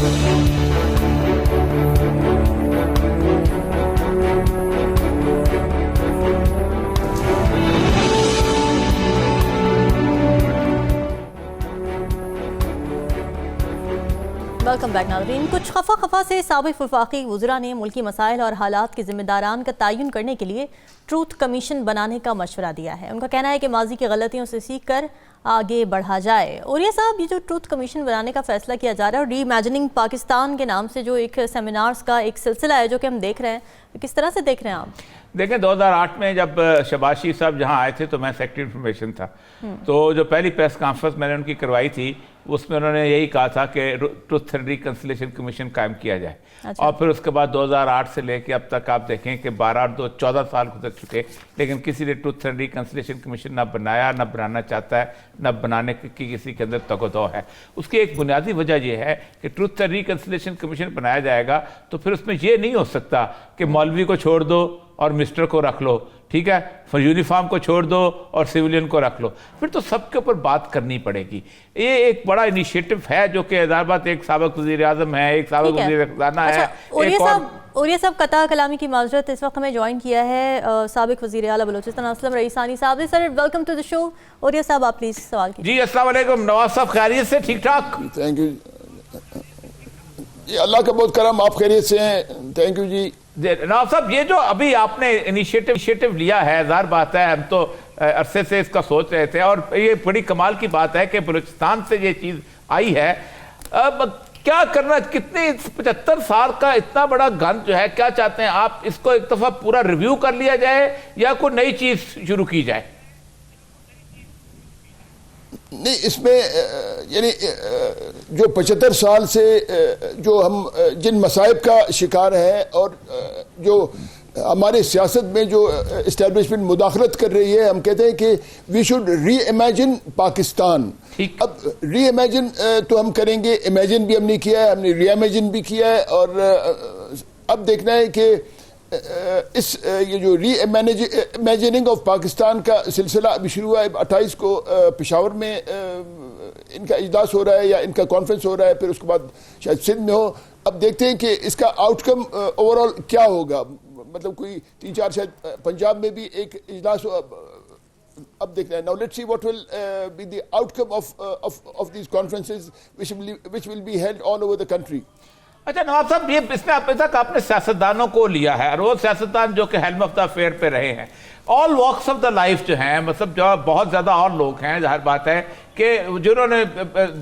Welcome back ناظرین. کچھ خفا سے سابق وفاقی وزراء نے ملکی مسائل اور حالات کے ذمہ داران کا تعین کرنے کے لیے ٹروتھ کمیشن بنانے کا مشورہ دیا ہے. ان کا کہنا ہے کہ ماضی کی غلطیوں سے سیکھ کر آگے بڑھا جائے. اور یہ صاحب، یہ جو ٹروتھ کمیشن بنانے کا فیصلہ کیا جا رہا ہے اور ری امیجننگ پاکستان کے نام سے جو ایک سیمینارز کا ایک سلسلہ ہے جو کہ ہم دیکھ رہے ہیں، کس طرح سے دیکھ رہے ہیں آپ؟ دیکھیں 2008 میں جب شہباز شریف صاحب جہاں آئے تھے تو میں سیکرٹری انفارمیشن تھا. تو جو پہلی پریس کانفرنس میں نے ان کی کروائی تھی اس میں انہوں نے یہی کہا تھا کہ ٹروتھ اینڈ ریکنسیلیشن کمیشن قائم کیا جائے. اور پھر اس کے بعد 2008 سے لے کے اب تک آپ دیکھیں کہ 14 سال گزر چکے، لیکن کسی نے ٹروتھ اینڈ ریکنسیلیشن کمیشن نہ بنایا، نہ بنانا چاہتا ہے، نہ بنانے کی کسی کے اندر تگ و دو ہے. اس کی ایک بنیادی وجہ یہ ہے کہ ٹروتھ اینڈ ریکنسیلیشن کمیشن بنایا جائے گا تو پھر اس میں یہ نہیں ہو سکتا کہ مولوی کو چھوڑ دو اور مسٹر کو رکھ لو، ٹھیک ہے، پھر یونیفارم کو چھوڑ دو اور سیولین کو رکھ لو. پھر تو سب کے اوپر بات کرنی پڑے گی. یہ ایک بڑا انیشیٹو ہے جو کہ ظاہر بات ایک سابق وزیر اعظم ہے، ایک سابق وزیر خزانہ ہے. اور یہ سب قطع کلامی کی معذرت، اس وقت ہمیں جوائن کیا ہے سابق وزیر اعلیٰ بلوچستان اسلم رئیسانی صاحب. سر ویلکم ٹو دی شو. اور یہ صاحب آپ پلیز سوال کیجیے. جی السلام علیکم نواز صاحب، خیریت سے؟ ٹھیک ٹھاک؟ تھینک یو جی، اللہ کا بہت کرم، آپ خیریت سے ہیں؟ تھینک یو جی. نواز صاحب، یہ جو ابھی آپ نے انیشیٹو لیا ہے، ظاہر بات ہے ہم تو عرصے سے اس کا سوچ رہے تھے اور یہ بڑی کمال کی بات ہے کہ بلوچستان سے یہ چیز آئی ہے. اب کیا کرنا، کتنے 75 سال کا اتنا بڑا گند جو ہے، کیا چاہتے ہیں آپ اس کو ایک دفعہ پورا ریویو کر لیا جائے یا کوئی نئی چیز شروع کی جائے؟ نہیں، اس میں یعنی جو 75 سال سے جو ہم جن مصائب کا شکار ہیں اور جو ہمارے سیاست میں جو اسٹیبلشمنٹ مداخلت کر رہی ہے، ہم کہتے ہیں کہ we should reimagine Pakistan. اب ری امیجن تو ہم کریں گے، امیجن بھی ہم نے کیا ہے، ہم نے ری امیجن بھی کیا ہے، اور اب دیکھنا ہے کہ اس یہ جو ری امیجننگ آف پاکستان کا سلسلہ ابھی شروع ہوا ہے. 28 کو پشاور میں ان کا اجلاس ہو رہا ہے یا ان کا کانفرنس ہو رہا ہے، پھر اس کے بعد شاید سندھ میں ہو. اب دیکھتے ہیں کہ اس کا آؤٹ کم اوور آل کیا ہوگا. مطلب کوئی 3-4 شاید پنجاب میں بھی ایک اجلاس ہو. اب دیکھنا ہے. Now let's see what will be the outcome of these conferences which will be held all over the country. اچھا نواز صاحب، یہ اس میں اب تک آپ نے سیاستدانوں کو لیا ہے اور وہ سیاستدان جو کہ ہیلم آف دا افیئر پہ رہے ہیں، آل واکس آف دا لائف جو ہیں، مطلب جو بہت زیادہ اور لوگ ہیں، ظاہر بات ہے کہ جنہوں نے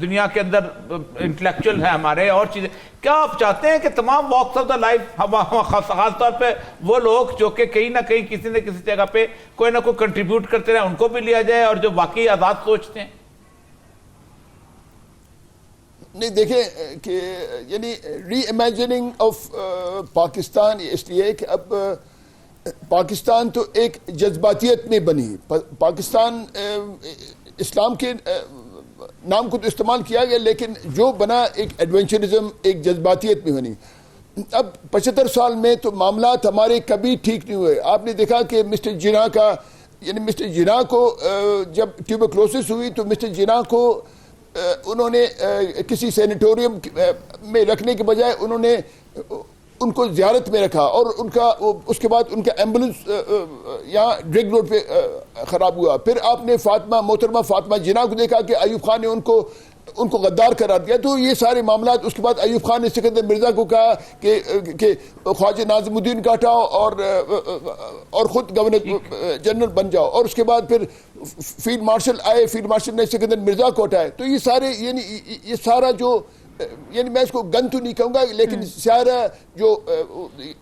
دنیا کے اندر انٹلیکچوئل ہیں ہمارے اور چیزیں، کیا آپ چاہتے ہیں کہ تمام واکس آف دا لائف، خاص طور پہ وہ لوگ جو کہ کہیں نہ کہیں کسی نہ کسی جگہ پہ کوئی نہ کوئی کنٹریبیوٹ کرتے رہے، ان کو بھی لیا جائے اور جو واقعی آزاد سوچتے ہیں؟ نہیں، دیکھیں کہ یعنی ری امیجننگ آف پاکستان اس لیے کہ اب پاکستان تو ایک جذباتیت میں بنی. پاکستان اسلام کے نام کو تو استعمال کیا گیا، لیکن جو بنا ایک ایڈونچرزم، ایک جذباتیت میں بنی. اب 75 سال میں تو معاملات ہمارے کبھی ٹھیک نہیں ہوئے. آپ نے دیکھا کہ مسٹر جناح کو جب ٹیوبرکلوسس ہوئی تو مسٹر جناح کو انہوں نے کسی سینیٹوریم میں رکھنے کے بجائے انہوں نے ان کو زیارت میں رکھا، اور ان کا اس کے بعد ان کا ایمبولنس یہاں ڈرگ روڈ پہ خراب ہوا. پھر آپ نے محترمہ فاطمہ جناح کو دیکھا کہ ایوب خان نے ان کو غدار قرار دیا. تو یہ سارے معاملات، اس کے بعد ایوب خان نے سکندر مرزا کو کہا کہ خواجہ ناظم الدین کا ہٹاؤ اور خود گورنر جنرل بن جاؤ، اور اس کے بعد پھر فیلڈ مارشل آئے، فیلڈ مارشل نے سکندر مرزا کو ہٹائے. تو یہ سارے یعنی یہ سارا جو یعنی میں اس کو گن تو نہیں کہوں گا، لیکن سارا جو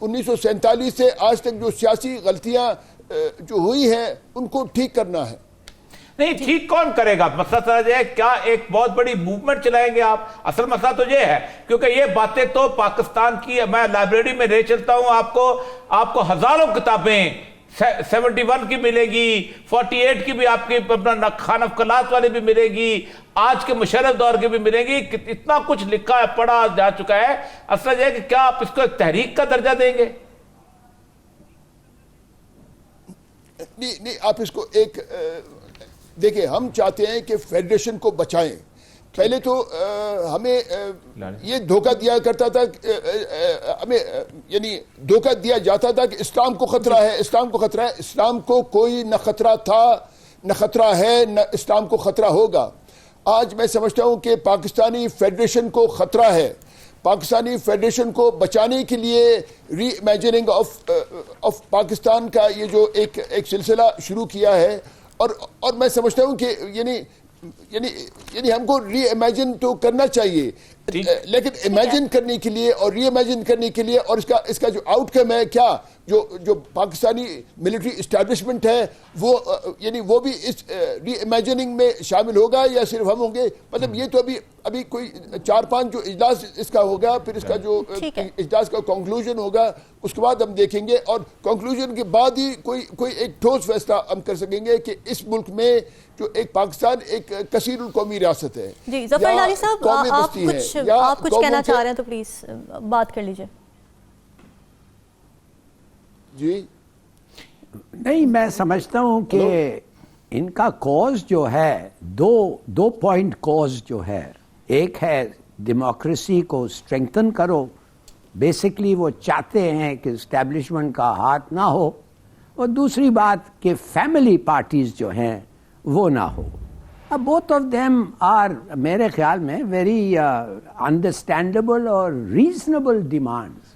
1947 سے آج تک جو سیاسی غلطیاں جو ہوئی ہیں ان کو ٹھیک کرنا ہے. نہیں، ٹھیک کون کرے گا؟ مسئلہ سمجھ ہے کیا ایک بہت بڑی موومنٹ چلائیں گے آپ؟ اصل مسئلہ تو یہ ہے، کیونکہ یہ باتیں تو پاکستان کی، میں لائبریری میں لے چلتا ہوں آپ کو ہزاروں کتابیں 71 کی ملے گی، 48 کی بھی آپ کی اپنا خان افقلات والی بھی ملے گی، آج کے مشرف دور کی بھی ملے گی. اتنا کچھ لکھا ہے، پڑھا جا چکا ہے. اصل یہ ہے کہ کیا آپ اس کو ایک تحریک کا درجہ دیں گے؟ نہیں، آپ اس کو ایک دیکھیں، ہم چاہتے ہیں کہ فیڈریشن کو بچائیں. پہلے تو ہمیں یہ دھوکہ دیا کرتا تھا، ہمیں یعنی دھوکہ دیا جاتا تھا کہ اسلام کو خطرہ ہے، اسلام کو خطرہ ہے. اسلام کو کوئی نہ خطرہ تھا، نہ خطرہ ہے، نہ اسلام کو خطرہ ہوگا. آج میں سمجھتا ہوں کہ پاکستانی فیڈریشن کو خطرہ ہے. پاکستانی فیڈریشن کو بچانے کے لیے ری امیجننگ آف پاکستان کا یہ جو ایک سلسلہ شروع کیا ہے، اور میں سمجھتا ہوں کہ یعنی ہم کو ری امیجن تو کرنا چاہیے، لیکن امیجن کرنے کے لیے اور ری امیجن کرنے کے لیے اور اس کا جو آؤٹ کم ہے کیا، جو پاکستانی ملٹری اسٹیبلشمنٹ ہے وہ بھی اس ری امیجننگ میں شامل ہوگا یا صرف ہم ہوں گے؟ مطلب یہ تو ابھی کوئی 4-5 جو اجلاس اس کا ہوگا، پھر اس کا جو اجلاس کا کنکلوژن ہوگا، اس کے بعد ہم دیکھیں گے، اور کنکلوژن کے بعد ہی کوئی ایک ٹھوس فیصلہ ہم کر سکیں گے کہ اس ملک میں جو ایک پاکستان ایک کثیر القومی ریاست ہے. جی ظفر العالی صاحب، آپ کچھ کہنا چاہ رہے ہیں تو پلیز بات کر لیجئے. جی نہیں، میں سمجھتا ہوں کہ ان کا کوز جو ہے دو پوائنٹ کوز جو ہے، ایک ہے ڈیموکریسی کو اسٹرینگتھن کرو. بیسکلی وہ چاہتے ہیں کہ اسٹیبلشمنٹ کا ہاتھ نہ ہو، اور دوسری بات کہ فیملی پارٹیز جو ہیں وہ نہ ہو. اب بوتھ آف دیم آر میرے خیال میں ویری انڈرسٹینڈیبل اور ریزنیبل ڈیمانڈز.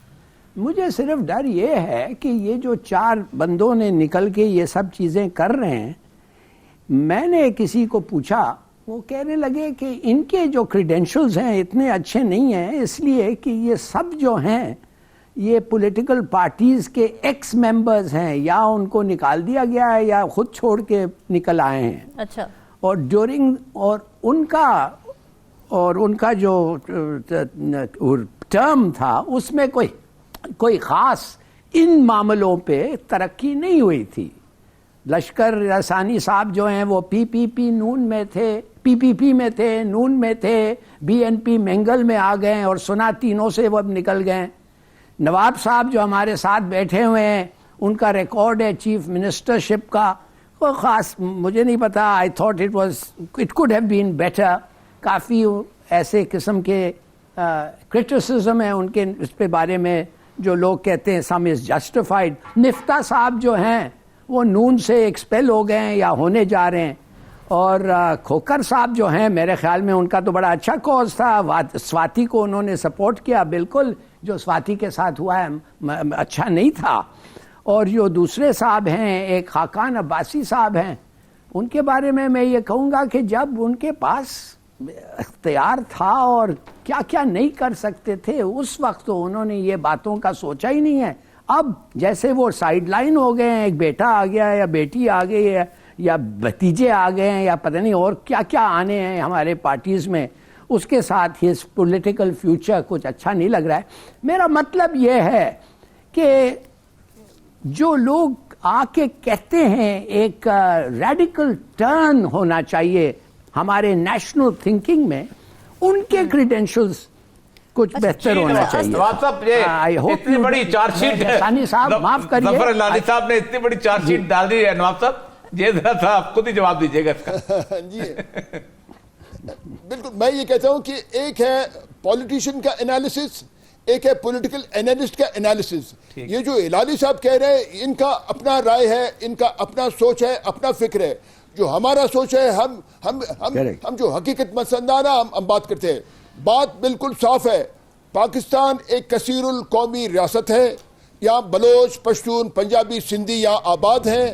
مجھے صرف ڈر یہ ہے کہ یہ جو 4 بندوں نے نکل کے یہ سب چیزیں کر رہے ہیں، میں نے کسی کو پوچھا، وہ کہنے لگے کہ ان کے جو کریڈینشلز ہیں اتنے اچھے نہیں ہیں، اس لیے کہ یہ سب جو ہیں یہ پولیٹیکل پارٹیز کے ایکس ممبرز ہیں، یا ان کو نکال دیا گیا ہے یا خود چھوڑ کے نکل آئے ہیں. اچھا. اور ان کا جو ٹرم تھا اس میں کوئی خاص ان معاملوں پہ ترقی نہیں ہوئی تھی. لشکر ثانی صاحب جو ہیں وہ پی پی نون میں تھے، پی میں تھے، نون میں تھے، BNP منگل میں آ گئے اور سنا تینوں سے وہ اب نکل گئے. نواب صاحب جو ہمارے ساتھ بیٹھے ہوئے ہیں، ان کا ریکارڈ ہے چیف منسٹرشپ کا، کوئی خاص مجھے نہیں پتا. I thought it could have been better. کافی ایسے قسم کے کرٹیسزم ہیں ان کے اس پہ بارے میں جو لوگ کہتے ہیں سم از جسٹیفائڈ. نفتہ صاحب جو ہیں وہ نون سے ایکسپیل ہو گئے ہیں یا ہونے جا رہے ہیں، اور کھوکر صاحب جو ہیں میرے خیال میں ان کا تو بڑا اچھا کوز تھا، سواتی کو انہوں نے سپورٹ کیا. بالکل جو سواتی کے ساتھ ہوا ہے اچھا نہیں تھا. اور جو دوسرے صاحب ہیں، ایک خاقان عباسی صاحب ہیں، ان کے بارے میں یہ کہوں گا کہ جب ان کے پاس اختیار تھا اور کیا کیا نہیں کر سکتے تھے، اس وقت تو انہوں نے یہ باتوں کا سوچا ہی نہیں ہے. اب جیسے وہ سائیڈ لائن ہو گئے ہیں، ایک بیٹا آ گیا ہے یا بیٹی آ گئی ہے یا بھتیجے آ گئے ہیں یا پتہ نہیں اور کیا کیا آنے ہیں ہمارے پارٹیز میں، اس کے ساتھ ہی پولیٹیکل فیوچر کچھ اچھا نہیں لگ رہا ہے. میرا مطلب یہ ہے کہ جو لوگ آ کے کہتے ہیں ایک ریڈیکل ٹرن ہونا چاہیے ہمارے نیشنل تھنکنگ میں، ان کے کریڈینشلز کچھ بہتر ہونا چاہیے. نواب صاحب یہ اتنی بڑی چارج شیٹ ہے، ثانی صاحب معاف کریے، ظفر العالی صاحب نے اتنی بڑی چارج شیٹ ڈال دی ہے. نواب صاحب یہ ذرا سا آپ خود ہی جواب دیجیے گا اس کا. جی بالکل، میں یہ کہتا ہوں کہ ایک ہے پولیٹیشین کا انالیسس، ایک ہے پولیٹیکل اینالسٹ کا انالیسس. یہ جو ہلالی صاحب کہہ رہے ہیں، ان کا اپنا رائے ہے، ان کا اپنا سوچ ہے، اپنا فکر ہے. جو ہمارا سوچ ہے، ہم جو حقیقت پسندانہ ہم بات کرتے ہیں. بات بالکل صاف ہے، پاکستان ایک کثیر القومی ریاست ہے. یہاں بلوچ، پشتون، پنجابی، سندھی یہاں آباد ہیں.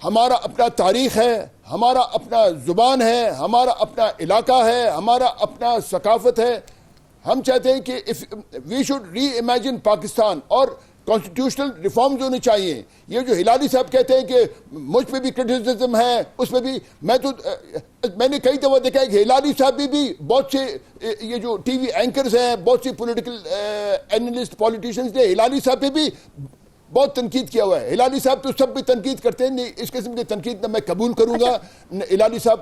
ہمارا اپنا تاریخ ہے، ہمارا اپنا زبان ہے، ہمارا اپنا علاقہ ہے، ہمارا اپنا ثقافت ہے. ہم چاہتے ہیں کہ we should reimagine Pakistan, اور کانسٹیٹیوشنل ریفارمز ہونے چاہیے. یہ جو ہلالی صاحب کہتے ہیں کہ مجھ پہ بھی کرٹیسزم ہے، اس پہ بھی میں نے کئی دفعہ دیکھا ہے کہ ہلالی صاحب بھی بہت سے یہ جو ٹی وی اینکرز ہیں، بہت سی پولیٹیکل اینالسٹ پولیٹیشنز نے ہلالی صاحب پہ بھی بہت تنقید کیا ہوا ہے. ہلالی صاحب تو سب بھی تنقید کرتے ہیں، اس قسم کی تنقید نہ میں قبول کروں گا. ہلالی صاحب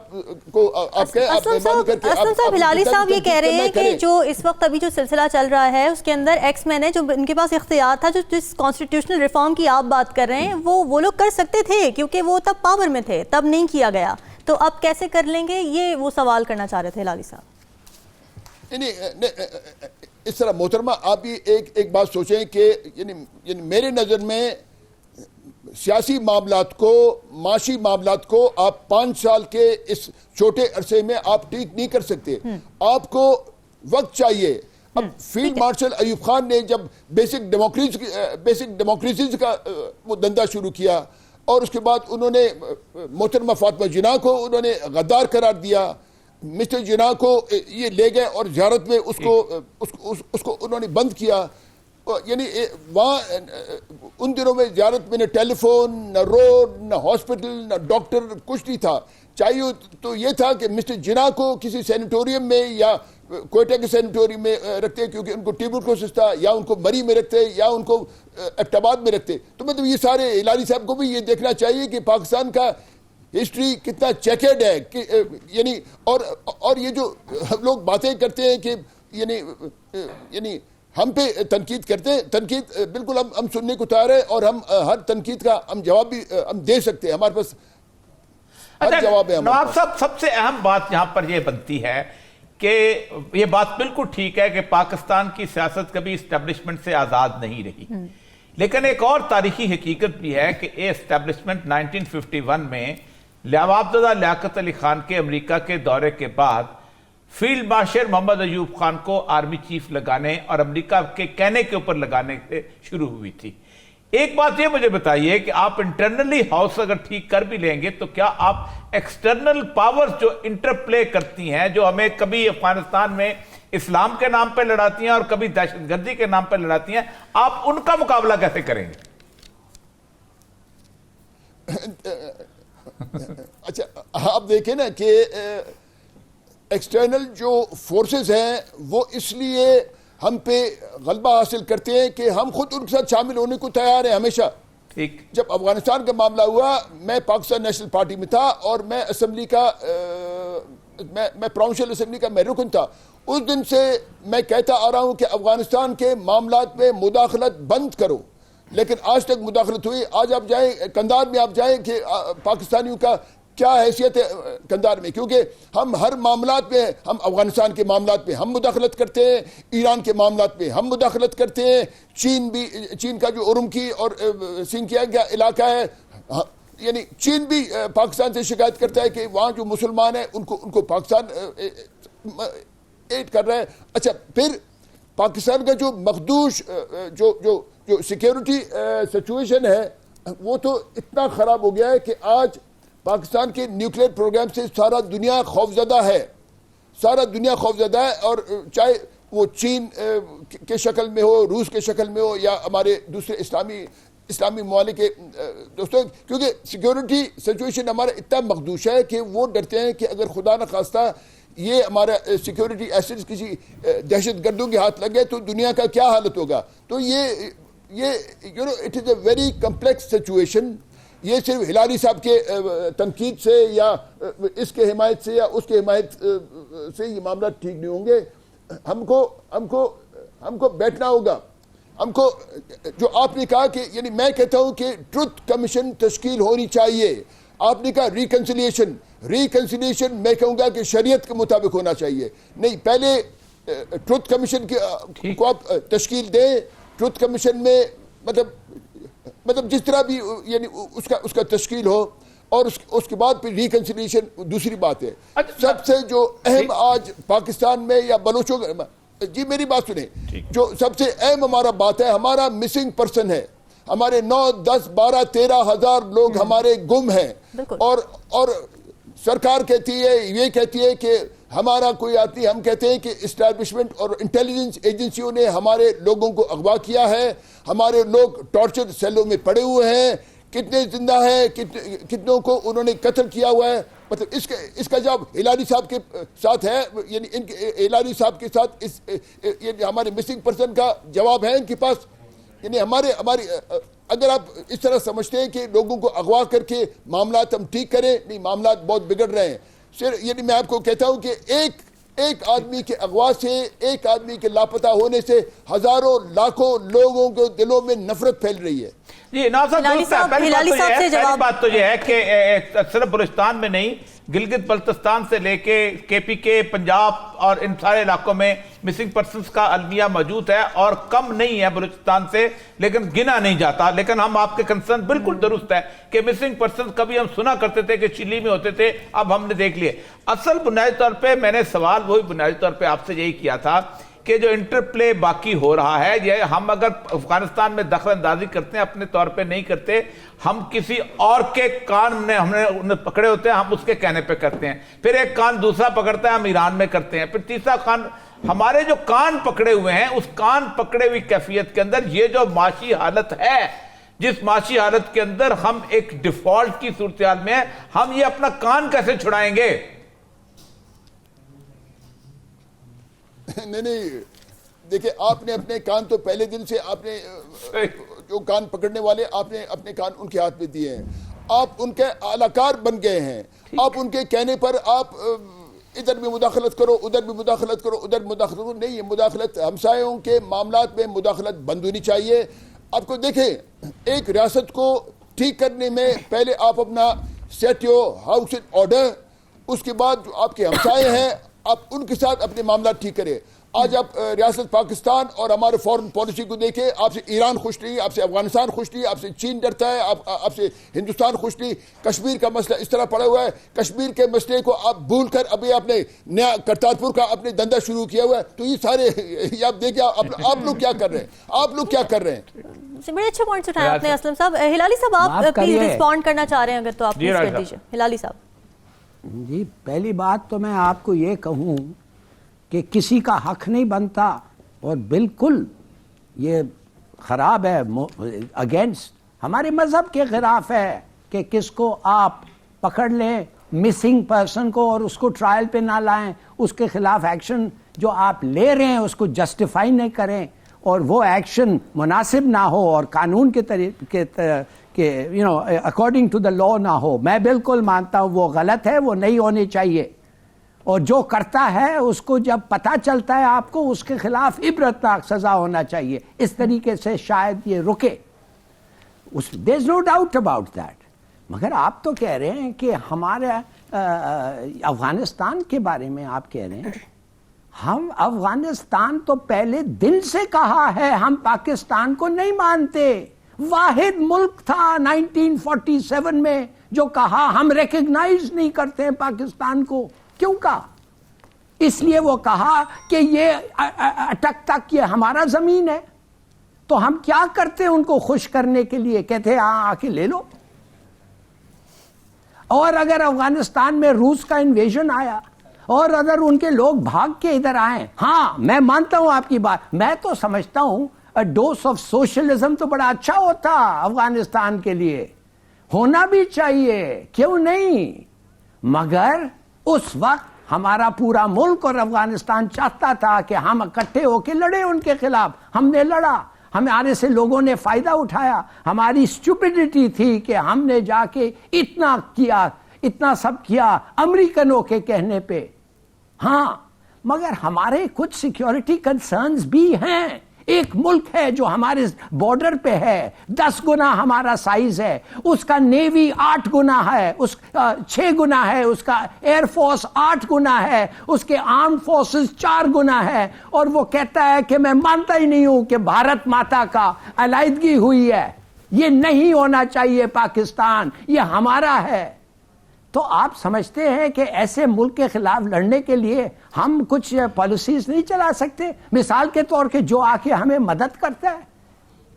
کو اسلم صاحب ہلالی صاحب یہ کہہ رہے ہیں کہ جو اس وقت ابھی جو سلسلہ چل رہا ہے اس کے اندر ایکس مین ہے، جو ان کے پاس اختیار تھا، جو جس کانسٹیٹیوشنل ریفارم کی آپ بات کر رہے ہیں وہ لوگ کر سکتے تھے کیونکہ وہ تب پاور میں تھے، تب نہیں کیا گیا. تو اب کیسے کر لیں گے، یہ وہ سوال کرنا چاہ رہے تھے ہلالی صاحب. اس طرح محترمہ آپ بھی ایک بات سوچیں کہ یعنی میرے نظر میں سیاسی معاملات کو، معاشی معاملات کو آپ 5 سال کے اس چھوٹے عرصے میں آپ ٹھیک نہیں کر سکتے، آپ کو وقت چاہیے. اب فیلڈ مارشل ایوب خان نے جب بیسک ڈیموکریسی کا وہ دندہ شروع کیا اور اس کے بعد انہوں نے محترمہ فاطمہ جناح کو انہوں نے غدار قرار دیا، مسٹر جناح کو یہ لے گئے اور زیارت میں اس کو انہوں نے بند کیا. یعنی وہاں ان دنوں میں زیارت میں نہ ٹیلی فون، نہ روڈ، نہ ہاسپٹل، نہ ڈاکٹر، کچھ نہیں تھا. چاہیے تو یہ تھا کہ مسٹر جناح کو کسی سینیٹوریم میں یا کوئٹہ کے سینیٹوریم میں رکھتے کیونکہ ان کو ٹیوبرکلوسس تھا، یا ان کو مری میں رکھتے، یا ان کو ایبٹ آباد میں رکھتے. تو مطلب یہ سارے ہلاری صاحب کو بھی یہ دیکھنا چاہیے کہ پاکستان کا ہسٹری کتنا چیکرڈ ہے یعنی اور یہ جو ہم لوگ باتیں کرتے ہیں کہ یعنی ہم پہ تنقید کرتے ہیں، تنقید بالکل ہم سننے کو تیار ہیں اور ہم ہر تنقید کا ہم جواب بھی ہم دے سکتے ہیں، ہمارے پاس ہر جواب ہے. نواب صاحب سب سے اہم بات یہاں پر یہ بنتی ہے کہ یہ بات بالکل ٹھیک ہے کہ پاکستان کی سیاست کبھی اسٹیبلشمنٹ سے آزاد نہیں رہی، لیکن ایک اور تاریخی حقیقت بھی ہے کہ یہ اسٹیبلشمنٹ 1951 میں نوابزادہ لیاقت علی خان کے امریکہ کے دورے کے بعد فیلڈ مارشل محمد ایوب خان کو آرمی چیف لگانے اور امریکہ کے کہنے کے اوپر لگانے سے شروع ہوئی تھی. ایک بات یہ مجھے بتائیے کہ آپ انٹرنلی ہاؤس اگر ٹھیک کر بھی لیں گے تو کیا آپ ایکسٹرنل پاورز جو انٹرپلے کرتی ہیں، جو ہمیں کبھی افغانستان میں اسلام کے نام پہ لڑاتی ہیں اور کبھی دہشت گردی کے نام پہ لڑاتی ہیں، آپ ان کا مقابلہ کیسے کریں گے؟ اچھا آپ دیکھیں نا کہ ایکسٹرنل جو فورسز ہیں وہ اس لیے ہم پہ غلبہ حاصل کرتے ہیں کہ ہم خود ان کے ساتھ شامل ہونے کو تیار ہیں ہمیشہ. جب افغانستان کا معاملہ ہوا میں پاکستان نیشنل پارٹی میں تھا اور میں اسمبلی کا میں پراونشل اسمبلی کا میں رکن تھا. اس دن سے میں کہتا آ رہا ہوں کہ افغانستان کے معاملات میں مداخلت بند کرو، لیکن آج تک مداخلت ہوئی. آج آپ جائیں کندھار میں، آپ جائیں کہ پاکستانیوں کا کیا حیثیت ہے کندھار میں، کیونکہ ہم ہر معاملات میں، ہم افغانستان کے معاملات میں ہم مداخلت کرتے ہیں، ایران کے معاملات میں ہم مداخلت کرتے ہیں، چین کا جو ارمکی اور سنکیا کا علاقہ ہے، یعنی چین بھی پاکستان سے شکایت کرتا ہے کہ وہاں جو مسلمان ہیں ان کو پاکستان ایڈ کر رہا ہے. اچھا پھر پاکستان کا جو مخدوش جو سیکیورٹی سچویشن ہے وہ تو اتنا خراب ہو گیا ہے کہ آج پاکستان کے نیوکلیئر پروگرام سے سارا دنیا خوفزدہ ہے، سارا دنیا خوفزدہ ہے. اور چاہے وہ چین کے شکل میں ہو، روس کے شکل میں ہو، یا ہمارے دوسرے اسلامی ممالک کے دوستوں، کیونکہ سیکیورٹی سچویشن ہمارا اتنا مخدوش ہے کہ وہ ڈرتے ہیں کہ اگر خدا نہ خواستہ یہ ہمارا سیکیورٹی ایسیڈز کسی دہشت گردوں کے ہاتھ لگ گئے تو دنیا کا کیا حالت ہوگا. تو یہ it is a very complex situation. یہ صرف ہلاری صاحب کے تنقید سے یا اس کے حمایت سے یا اس کے حمایت سے یہ معاملات ٹھیک نہیں ہوں گے. ہم کو بیٹھنا ہوگا. ہم کو جو آپ نے کہا کہ یعنی میں کہتا ہوں کہ ٹروتھ کمیشن تشکیل ہونی چاہیے. آپ نے کہا ریکنسیلیشن میں کہوں گا کہ شریعت کے مطابق ہونا چاہیے. نہیں، پہلے ٹروتھ کمیشن کو آپ تشکیل دیں. ٹروتھ کمیشن میں مطلب جس طرح بھی یعنی اس کا تشکیل ہو، اور اس کے بعد پھر ریکنسیلیشن دوسری بات ہے. سب سے جو اہم آج پاکستان میں یا بلوچوں جی میری بات سنیں، جو سب سے اہم ہمارا بات ہے، ہمارا مسنگ پرسن ہے. ہمارے 9, 10, 12, 13 ہزار لوگ ہمارے گم ہیں. اور سرکار کہتی ہے، یہ کہتی ہے کہ ہمارا کوئی آتی، ہم کہتے ہیں کہ اسٹیبلشمنٹ اور انٹیلیجنس ایجنسیوں نے ہمارے لوگوں کو اغوا کیا ہے. ہمارے لوگ ٹارچر سیلوں میں پڑے ہوئے ہیں. کتنے زندہ ہیں، کتنوں کو انہوں نے قتل کیا ہوا ہے. مطلب اس کا جواب ہلاری صاحب کے ساتھ ہے، یعنی ہلاری صاحب کے ساتھ یعنی ہمارے مسنگ پرسن کا جواب ہے ان کے پاس. یعنی ہماری اگر آپ اس طرح سمجھتے ہیں کہ لوگوں کو اغوا کر کے معاملات ہم ٹھیک کریں، نہیں، معاملات بہت بگڑ رہے ہیں. یعنی میں آپ کو کہتا ہوں کہ ایک آدمی کے اغوا سے، ایک آدمی کے لاپتہ ہونے سے ہزاروں لاکھوں لوگوں کے دلوں میں نفرت پھیل رہی ہے. جی ناصر، پہلی بات تو یہ ہے کہ صرف بلوچستان میں نہیں گلگت بلتستان سے لے کے KPK پنجاب اور ان سارے علاقوں میں مسنگ پرسنز کا المیہ موجود ہے اور کم نہیں ہے بلوچستان سے، لیکن گنا نہیں جاتا. لیکن ہم آپ کے کنسرن بالکل درست ہے کہ مسنگ پرسنز کبھی ہم سنا کرتے تھے کہ چلی میں ہوتے تھے، اب ہم نے دیکھ لیے. اصل بنیادی طور پہ میں نے سوال وہی بنیادی طور پہ آپ سے یہی کیا تھا کہ جو انٹرپلے باقی ہو رہا ہے، یہ ہم اگر افغانستان میں دخل اندازی کرتے ہیں اپنے طور پہ نہیں کرتے، ہم کسی اور کے کان ہم نے پکڑے ہوتے ہیں، ہم اس کے کہنے پہ کرتے ہیں. پھر ایک کان دوسرا پکڑتا ہے، ہم ایران میں کرتے ہیں. پھر تیسرا کان، ہمارے جو کان پکڑے ہوئے ہیں اس کان پکڑے ہوئی کیفیت کے اندر یہ جو معاشی حالت ہے، جس معاشی حالت کے اندر ہم ایک ڈیفالٹ کی صورتحال میں ہیں، ہم یہ اپنا کان کیسے چھڑائیں گے؟ نہیں دیکھیں، آپ نے اپنے کان تو پہلے دن سے آپ نے جو کان پکڑنے والے آپ نے اپنے کان ان کے ہاتھ میں دیے ہیں، آپ ان کے اعلیٰ بن گئے ہیں. آپ ان کے کہنے پر آپ ادھر بھی مداخلت کرو، ادھر بھی مداخلت کرو، ادھر مداخلت کرو. نہیں، یہ مداخلت ہمسایوں کے معاملات میں مداخلت بند ہونی چاہیے. آپ کو دیکھیں، ایک ریاست کو ٹھیک کرنے میں پہلے آپ اپنا set your house in order, اس کے بعد جو آپ کے ہمسائے ہیں آپ ان کے ساتھ اپنے معاملات ٹھیک کریں. آج آپ ریاست پاکستان اور ہمارے فورن پالیسی کو دیکھیں، آپ سے ایران خوش نہیں، آپ سے افغانستان خوش نہیں، آپ سے چین ڈرتا ہے، آپ سے ہندوستان خوش نہیں. کشمیر کا مسئلہ اس طرح پڑا ہوا ہے، کشمیر کے مسئلے کو آپ بھول کر ابھی آپ نے نیا کرتارپور کا اپنے دندہ شروع کیا ہوا ہے. تو یہ سارے آپ دیکھیں آپ لوگ کیا کر رہے ہیں، آپ لوگ کیا کر رہے ہیں. بڑے اچھے پوائنٹس اٹھائے آپ نے اسلم صاحب. ہلالی صاحب آپ پلیز رسپونڈ کرنا چاہ رہے ہیں اگر تو آپ پلیز کر دیجیے. ہلالی صاحب جی، پہلی بات تو میں آپ کو یہ کہوں کہ کسی کا حق نہیں بنتا اور بالکل یہ خراب ہے، اگینسٹ ہمارے مذہب کے خلاف ہے کہ کس کو آپ پکڑ لیں مسنگ پرسن کو اور اس کو ٹرائل پہ نہ لائیں، اس کے خلاف ایکشن جو آپ لے رہے ہیں اس کو جسٹیفائی نہیں کریں اور وہ ایکشن مناسب نہ ہو اور قانون کے طریقے کہ اکارڈنگ ٹو دا لا نہ ہو. میں بالکل مانتا ہوں وہ غلط ہے، وہ نہیں ہونی چاہیے. اور جو کرتا ہے اس کو جب پتہ چلتا ہے آپ کو، اس کے خلاف عبرتناک سزا ہونا چاہیے. اس طریقے سے شاید یہ رکے. there is no doubt about that. مگر آپ تو کہہ رہے ہیں کہ ہمارے افغانستان کے بارے میں آپ کہہ رہے ہیں، ہم افغانستان تو پہلے دل سے کہا ہے ہم پاکستان کو نہیں مانتے. واحد ملک تھا 1947 میں جو کہا ہم ریکگنائز نہیں کرتے ہیں پاکستان کو. کیوں کہا؟ اس لیے وہ کہا کہ یہ اٹک تک یہ ہمارا زمین ہے. تو ہم کیا کرتے ہیں ان کو خوش کرنے کے لیے؟ کہتے ہیں آ کے لے لو. اور اگر افغانستان میں روس کا انویژن آیا اور اگر ان کے لوگ بھاگ کے ادھر آئیں، ہاں میں مانتا ہوں آپ کی بات. میں تو سمجھتا ہوں ڈوز آف سوشلزم تو بڑا اچھا ہوتا افغانستان کے لیے، ہونا بھی چاہیے، کیوں نہیں. مگر اس وقت ہمارا پورا ملک اور افغانستان چاہتا تھا کہ ہم اکٹھے ہو کے لڑیں ان کے خلاف. ہم نے لڑا، ہمارے سے لوگوں نے فائدہ اٹھایا. ہماری اسٹوپڈیٹی تھی کہ ہم نے جا کے اتنا کیا، اتنا سب کیا امریکنوں کے کہنے پہ. ہاں مگر ہمارے کچھ سیکیورٹی کنسرنز بھی ہیں. ایک ملک ہے جو ہمارے بارڈر پہ ہے، 10 گنا ہمارا سائز ہے، اس کا نیوی 8 گنا ہے، 6 گنا ہے، اس کا ایئر فورس 8 گنا ہے، اس کے آرم فورسز 4 گنا ہے. اور وہ کہتا ہے کہ میں مانتا ہی نہیں ہوں کہ بھارت ماتا کا علیحدگی ہوئی ہے. یہ نہیں ہونا چاہیے پاکستان، یہ ہمارا ہے. تو آپ سمجھتے ہیں کہ ایسے ملک کے خلاف لڑنے کے لیے ہم کچھ پالیسیز نہیں چلا سکتے؟ مثال کے طور پہ جو آ کے ہمیں مدد کرتا ہے،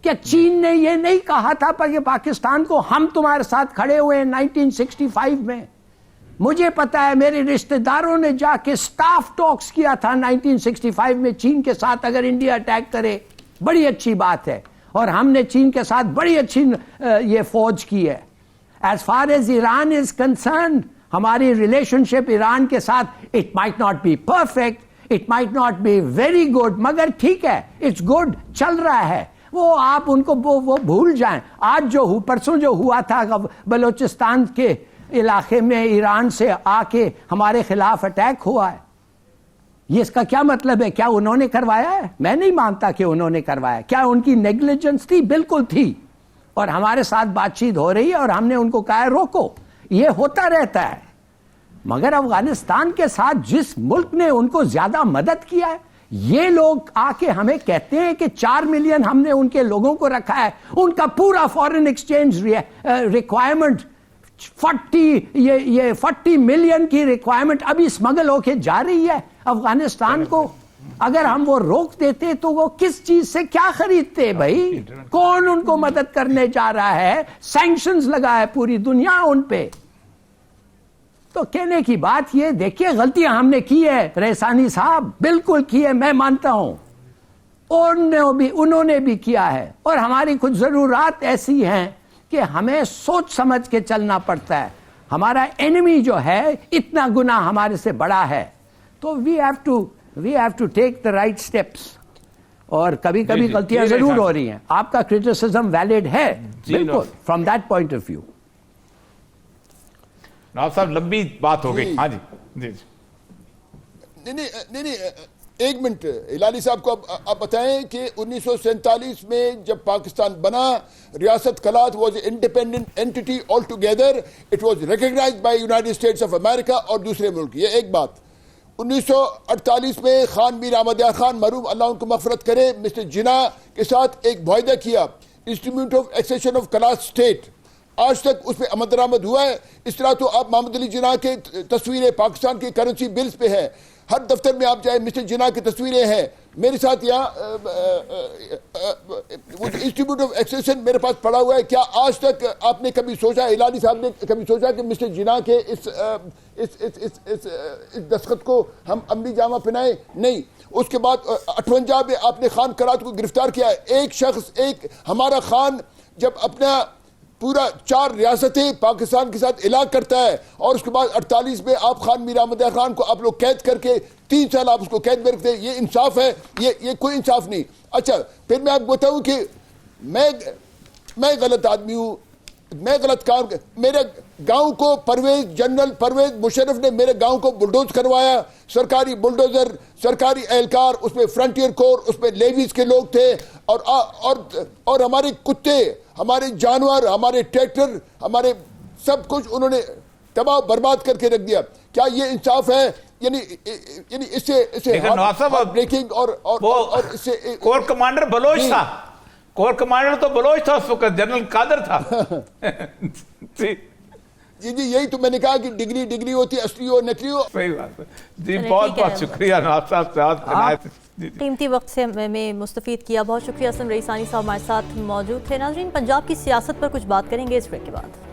کیا چین نے یہ نہیں کہا تھا کہ پاکستان کو ہم تمہارے ساتھ کھڑے ہوئے ہیں 1965 میں؟ مجھے پتا ہے میرے رشتہ داروں نے جا کے سٹاف ٹاکس کیا تھا 1965 میں چین کے ساتھ. اگر انڈیا اٹیک کرے بڑی اچھی بات ہے، اور ہم نے چین کے ساتھ بڑی اچھی یہ فوج کی ہے. As far as Iran is concerned, ہماری ریلیشن شپ ایران کے ساتھ it might not be perfect, it might not be very good, مگر ٹھیک ہے، it's good، چل رہا ہے. وہ آپ ان کو وہ بھول جائیں. آج جو پرسوں جو ہوا تھا بلوچستان کے علاقے میں ایران سے آ کے ہمارے خلاف اٹیک ہوا ہے، یہ اس کا کیا مطلب ہے؟ کیا انہوں نے کروایا ہے؟ میں نہیں مانتا کہ انہوں نے کروایا. کیا ان کی نیگلیجنس تھی؟ بالکل تھی. اور ہمارے ساتھ بات چیت ہو رہی ہے اور ہم نے ان کو کہا ہے روکو. یہ ہوتا رہتا ہے. مگر افغانستان کے ساتھ جس ملک نے ان کو زیادہ مدد کیا ہے، یہ لوگ آ کے ہمیں کہتے ہیں کہ 4 ملین ہم نے ان کے لوگوں کو رکھا ہے، ان کا پورا فارن ایکسچینج ریکوائرمنٹ 40 ملین کی ریکوائرمنٹ ابھی اسمگل ہو کے جا رہی ہے افغانستان کو. اگر ہم وہ روک دیتے تو وہ کس چیز سے کیا خریدتے بھائی؟ کون ان کو مدد کرنے جا رہا ہے؟ سینکشنز لگا ہے پوری دنیا ان پہ. تو کہنے کی بات یہ، دیکھیے غلطیاں ہم نے کی ہے ریحسانی صاحب، بالکل کی ہے، میں مانتا ہوں، انہوں نے بھی کیا ہے. اور ہماری کچھ ضرورات ایسی ہیں کہ ہمیں سوچ سمجھ کے چلنا پڑتا ہے. ہمارا انیمی جو ہے اتنا گناہ ہمارے سے بڑا ہے، تو we have to take the right steps. اور کبھی کبھی غلطیاں ضرور ہو رہی ہیں، آپ کا کرٹیسزم ویلڈ ہے بالکل from that point of view. نواب صاحب لمبی بات ہو گئی. ہاں جی جی نہیں ایک منٹ ہلالی صاحب کو آپ بتائیں کہ 1947 میں جب پاکستان بنا، ریاست Kalat was a independent entity all together. It was recognised by United States of America اور دوسرے ملک. یہ ایک بات. 1948 میں خان میر احمد یار خان مرحوم اللہ ان کو مغفرت کرے، مسٹر جناح کے ساتھ ایک معاہدہ کیا، institute of accession of class state. آج تک اس پہ عمل درآمد ہوا ہے. اس طرح تو آپ محمد علی جناح کے تصویریں پاکستان کے کرنسی بلز پہ ہیں، ہر دفتر میں آپ جائیں مسٹر جناح کی تصویریں ہیں. میرے ساتھ یہاں انسٹیٹیوٹ آف ایکسیشن میرے پاس پڑا ہوا ہے. کیا آج تک آپ نے کبھی سوچا، ہلالی صاحب نے کبھی سوچا کہ مسٹر جناح کے اس دستخط کو ہم عملی جامہ پہنائیں؟ نہیں. اس کے بعد 58 میں آپ نے خان کرات کو گرفتار کیا. ایک شخص، ایک ہمارا خان جب اپنا پورا 4 ریاستیں پاکستان کے ساتھ الہ کرتا ہے، اور اس کے بعد 48 میں آپ خان میر احمد یار خان کو آپ لوگ قید کر کے 3 سال آپ اس کو قید میں رکھتے ہیں، یہ انصاف ہے؟ یہ کوئی انصاف نہیں. اچھا پھر میں آپ کو بتاؤں کہ میں غلط آدمی ہوں، میں غلط کام. میرے گاؤں کو جنرل پرویز مشرف نے میرے گاؤں کو بلڈوز کروایا، سرکاری بلڈوزر، سرکاری اہلکار، اس میں فرنٹیئر کور، اس میں لیویز کے لوگ تھے، اور ہمارے کتے، ہمارے جانور، ہمارے ٹریکٹر، ہمارے سب کچھ انہوں نے تباہ برباد کر کے رکھ دیا. کیا یہ انصاف ہے؟ یعنی اس سے بریکنگ اور اس سے کور کمانڈر بلوچ تھا، کور کمانڈر تو بلوچ تھا اس وقت، جنرل قادر تھا. جی یہی تو میں نے کہا کہ ڈگری ہوتی ہے، اصلی ہو نکلی ہو. صحیح بات ہے جی. بہت شکریہ نواب صاحب. قیمتی وقت سے ہمیں مستفید کیا، بہت شکریہ. اسلم ریحسانی صاحب ہمارے ساتھ موجود تھے. ناظرین، پنجاب کی سیاست پر کچھ بات کریں گے اس بریک کے بعد.